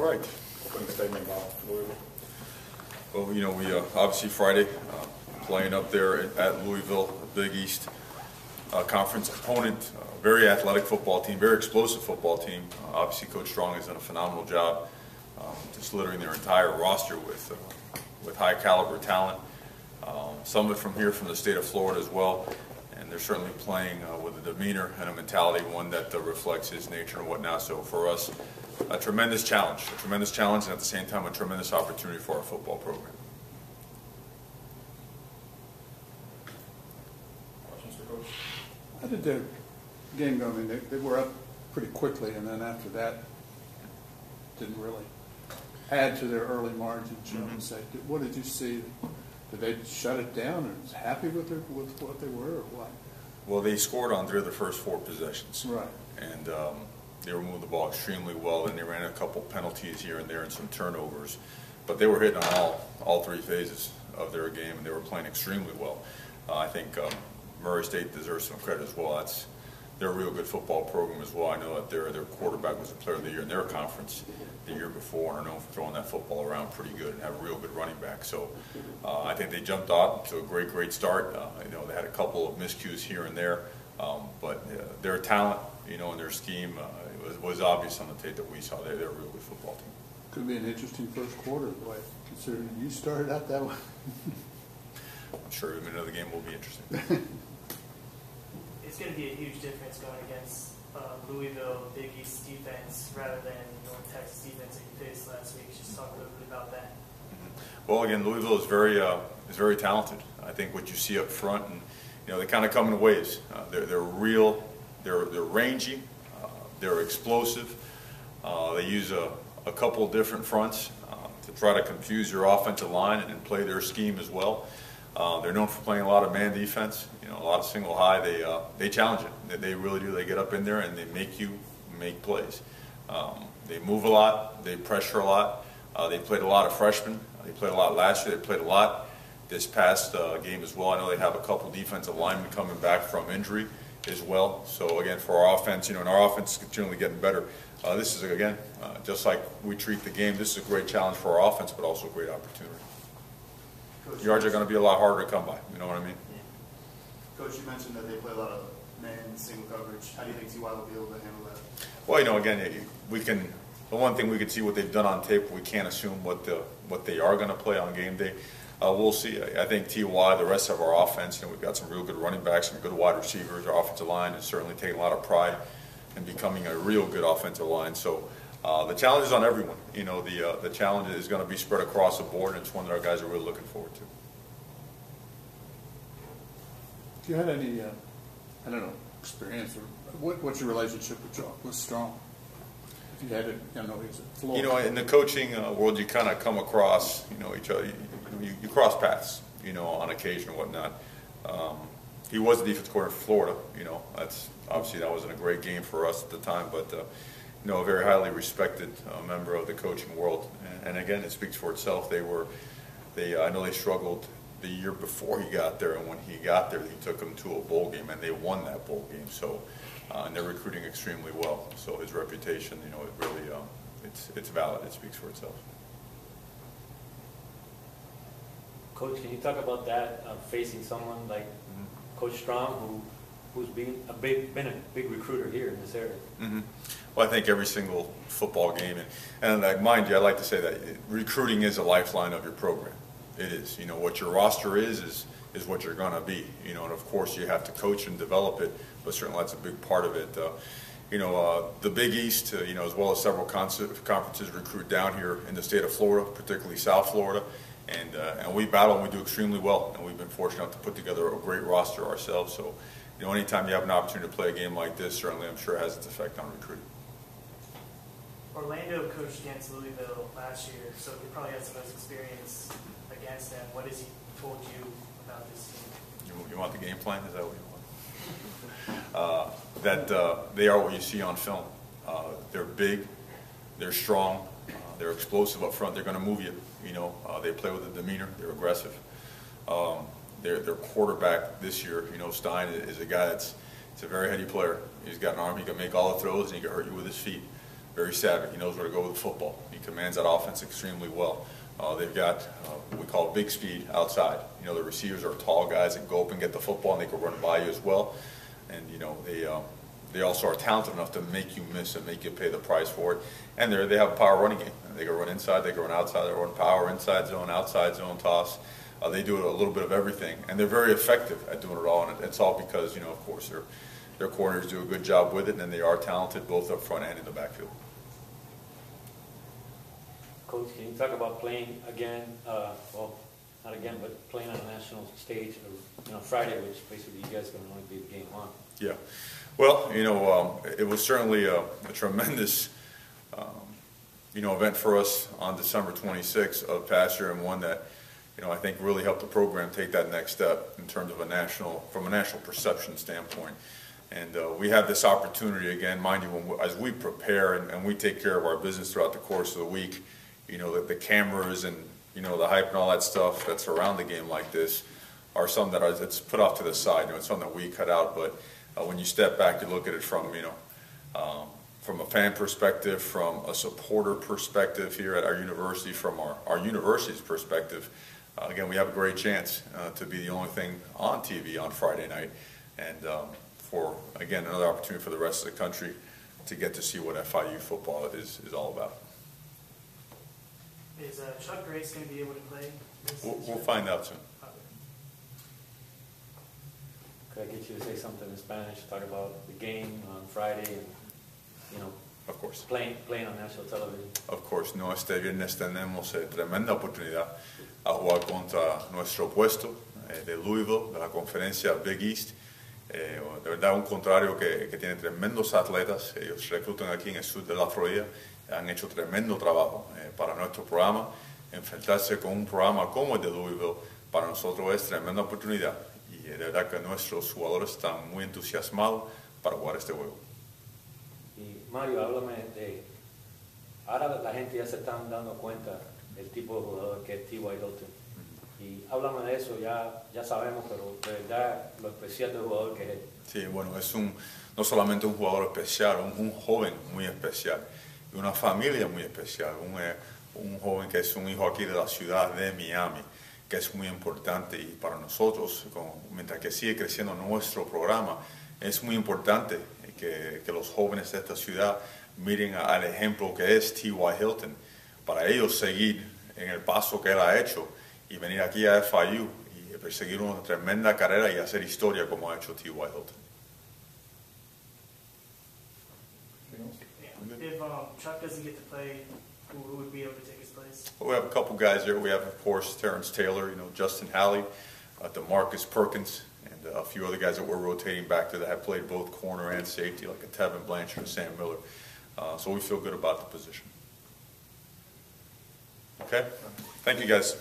All right. Opening statement about Louisville. Well, you know, we obviously Friday playing up there at Louisville, Big East Conference opponent. Very athletic football team, very explosive football team. Obviously, Coach Strong has done a phenomenal job just littering their entire roster with high caliber talent. Some of it from here, from the state of Florida as well. And they're certainly playing with a demeanor and a mentality, one that reflects his nature and whatnot. So for us, a tremendous challenge, and at the same time a tremendous opportunity for our football program. Questions for Coach? How did the game go? I mean, they were up pretty quickly, and then after that, didn't really add to their early margin. What did you see? Did they shut it down and was happy with what they were, or what? Well, they scored on 3 of the first 4 possessions. Right. And they were moving the ball extremely well, and they ran a couple penalties here and there and some turnovers. But they were hitting on all 3 phases of their game, and they were playing extremely well. I think Murray State deserves some credit as well. They're a real good football program as well. I know that their quarterback was a player of the year in their conference the year before, and are known for throwing that football around pretty good and have a real good running back. So I think they jumped out to a great start. You know, they had a couple of miscues here and there, but their talent, you know, and their scheme was obvious on the tape that we saw. They're a real good football team. Could be an interesting first quarter, the way considering you started out that way. I'm sure every minute of the game will be interesting. It's going to be a huge difference going against Louisville Big East defense rather than North Texas defense that you faced last week. Just talk a little bit about that. Well, again, Louisville is very talented. I think what you see up front, and you know, they kind of come in waves. They're real. They're rangy. They're explosive. They use a couple of different fronts to try to confuse your offensive line and play their scheme as well. They're known for playing a lot of man defense, you know, a lot of single high. They challenge it. They really do. They get up in there and they make you make plays. They move a lot. They pressure a lot. They played a lot of freshmen. They played a lot last year. They played a lot this past game as well. I know they have a couple defensive linemen coming back from injury as well. So again, for our offense, you know, and our offense is continually getting better. This is, again, just like we treat the game, this is a great challenge for our offense, but also a great opportunity. Coach, Yards are going to be a lot harder to come by. You know what I mean? Yeah. Coach, you mentioned that they play a lot of man single coverage. How do you think T.Y. will be able to handle that? Well, you know, again, we can. The one thing we can see what they've done on tape. We can't assume what they are going to play on game day. We'll see. I think T.Y., the rest of our offense, you know, we've got some real good running backs, some good wide receivers. Our offensive line is certainly taking a lot of pride in becoming a real good offensive line. So the challenge is on everyone. You know, the challenge is going to be spread across the board, and it's one that our guys are really looking forward to. Do you have any, I don't know, experience or what's your relationship with Strong? If you had it, I know he's at Florida. You know, in the coaching world, you kind of come across, you know, each other. You cross paths, you know, on occasion and whatnot. He was the defensive coordinator for Florida. You know, that wasn't a great game for us at the time, but you know, a very highly respected member of the coaching world. And again, it speaks for itself. I know they struggled the year before he got there, and when he got there, he took them to a bowl game, and they won that bowl game. So, and they're recruiting extremely well. So his reputation, you know, it really, it's valid. It speaks for itself. Coach, can you talk about that, facing someone like Coach Strong, who's been a big recruiter here in this area? Well, I think every single football game, and mind you, I like to say that recruiting is a lifeline of your program. It is. You know, what your roster is what you're going to be. You know, and of course you have to coach and develop it, but certainly that's a big part of it. You know, the Big East, you know, as well as several conferences recruit down here in the state of Florida, particularly South Florida. And we battle and we do extremely well, and we've been fortunate enough to put together a great roster ourselves. So, you know, anytime you have an opportunity to play a game like this, certainly I'm sure it has its effect on recruiting. Orlando coached against Louisville last year, so he probably has the most experience against them. What has he told you about this team? You want the game plan? Is that what you want? That they are what you see on film. They're big, they're strong, they're explosive up front. They're going to move you. You know, they play with a demeanor. They're aggressive. Their quarterback this year, you know, Stein is a guy it's a very heady player. He's got an arm. He can make all the throws, and he can hurt you with his feet. very savvy. He knows where to go with the football. He commands that offense extremely well. They've got what we call big speed outside. You know, the receivers are tall guys that go up and get the football, and they can run by you as well. And you know, they also are talented enough to make you miss and make you pay the price for it. And they have a power running game. They can run inside, they can run outside, they run power, inside zone, outside zone, toss. They do a little bit of everything, and they're very effective at doing it all. And it's all because, you know, of course, their corners do a good job with it, and they are talented both up front and in the backfield. Coach, can you talk about playing again, well, not again, but playing on a national stage, you know, Friday, which basically you guys can only be the game on? Yeah. Well, you know, it was certainly a tremendous, you know, event for us on December 26th of past year, and one that, you know, I think really helped the program take that next step in terms of from a national perception standpoint. And we have this opportunity again, mind you, as we prepare and we take care of our business throughout the course of the week. You know, the cameras and, you know, the hype and all that stuff that's around the game like this are something that it's put off to the side. You know, it's something that we cut out. But when you step back, you look at it from, you know, from a fan perspective, from a supporter perspective here at our university, from our university's perspective, again, we have a great chance to be the only thing on TV on Friday night. And for, again, another opportunity for the rest of the country to get to see what FIU football is all about. Is Chuck Grace going to be able to play? We'll find out soon. Could I get you to say something in Spanish, talk about the game on Friday and, you know, of course, playing on national television? Of course, no, este viernes tenemos tremenda oportunidad a jugar contra nuestro puesto de Louisville, de la conferencia Big East. De verdad, un contrario que tiene tremendos atletas. Ellos reclutan aquí en el sur de la Florida. Han hecho tremendo trabajo para nuestro programa. Enfrentarse con un programa como el de Louisville para nosotros es tremenda oportunidad. Y de verdad que nuestros jugadores están muy entusiasmados para jugar este juego. Y Mario, háblame de... Ahora la gente ya se están dando cuenta del tipo de jugador que es T.Y. Hilton. Y háblame de eso, ya sabemos, pero de verdad lo especial del jugador que es él. Sí, bueno, es no solamente un jugador especial, un joven muy especial. Y una familia muy especial, un joven que es un hijo aquí de la ciudad de Miami, que es muy importante. Y para nosotros, mientras que sigue creciendo nuestro programa, es muy importante que los jóvenes de esta ciudad miren al ejemplo que es T.Y. Hilton, para ellos seguir en el paso que él ha hecho y venir aquí a FIU y perseguir una tremenda carrera y hacer historia como ha hecho T.Y. Hilton. If Chuck doesn't get to play, who would be able to take his place? Well, we have a couple guys there. We have, of course, Terrence Taylor, you know, Justin Halley, DeMarcus Perkins, and a few other guys that we're rotating back to that have played both corner and safety, like a Tevin Blanchard and Sam Miller. So we feel good about the position. Okay? Thank you, guys.